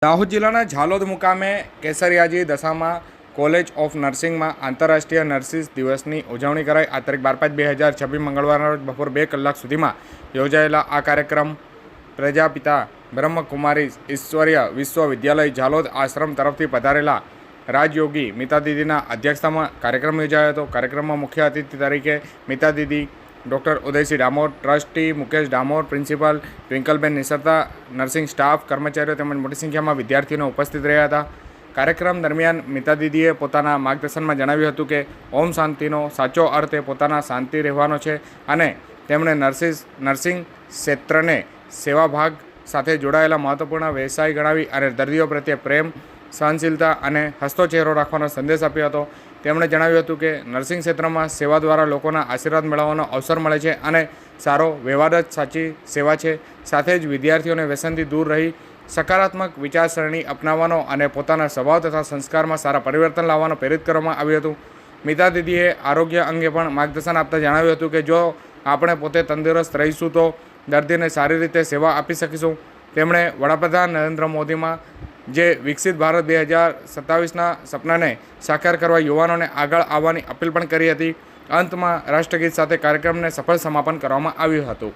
દાહોદ જિલ્લાના ઝાલોદ મુકામે કેસરિયાજી દશામાં college of નર્સિંગમાં આંતરરાષ્ટ્રીય નર્સિસ દિવસની ઉજવણી કરાઈ। આ તારીખ 12/5/2026 મંગળવારના રોજ બપોર 2 કલાક સુધીમાં યોજાયેલા આ કાર્યક્રમ પ્રજાપિતા બ્રહ્મકુમારી ઈશ્વરીય વિશ્વવિદ્યાલય ઝાલોદ આશ્રમ તરફથી પધારેલા રાજયોગી મીતા દીદીના અધ્યક્ષતામાં કાર્યક્રમ યોજાયો હતો। કાર્યક્રમમાં મુખ્ય અતિથિ તરીકે મીતા દીદી, doctor Udaysinh Damor, trustee Mukesh Damor, principal ટ્વિંકલબેન નિસરતા, નર્સિંગ સ્ટાફ, કર્મચારીઓ તેમજ મોટી સંખ્યામાં વિદ્યાર્થીઓ ઉપસ્થિત રહ્યા હતા। કાર્યક્રમ દરમિયાન મીતા દીદીએ પોતાના માર્ગદર્શનમાં જણાવ્યું હતું કે ઓમ શાંતિનો સાચો અર્થ એ પોતાના શાંતિ રહેવાનો છે અને તેમણે નર્સિંગ ક્ષેત્રને સેવાભાગ સાથે જોડાયેલા મહત્વપૂર્ણ વ્યવસાય ગણાવી અને દર્દીઓ પ્રત્યે પ્રેમ, સહનશીલતા અને હસતો ચહેરો રાખવાનો સંદેશ આપ્યો હતો। તેમણે જણાવ્યું હતું કે નર્સિંગ ક્ષેત્રમાં સેવા દ્વારા લોકોના આશીર્વાદ મેળવવાનો અવસર મળે છે અને સારો વ્યવહાર જ સાચી સેવા છે। સાથે જ વિદ્યાર્થીઓને વ્યસનથી દૂર રહી સકારાત્મક વિચારસરણી અપનાવવાનો અને પોતાના સ્વભાવ તથા સંસ્કારમાં સારા પરિવર્તન લાવવાનો પ્રેરિત કરવામાં આવ્યું હતું। મીતા દીદીએ આરોગ્ય અંગે પણ માર્ગદર્શન આપતા જણાવ્યું હતું કે જો આપણે પોતે તંદુરસ્ત રહીશું તો દર્દીને સારી રીતે સેવા આપી શકીશું। તેમણે વડાપ્રધાન નરેન્દ્ર મોદીમાં જે વિકસિત ભારત 2027ના સપનાને સાકાર કરવા યુવાનોને આગળ આવવાની અપીલ પણ કરી હતી। અંતમાં રાષ્ટ્રગીત સાથે કાર્યક્રમને સફળ સમાપન કરવામાં આવ્યું હતું।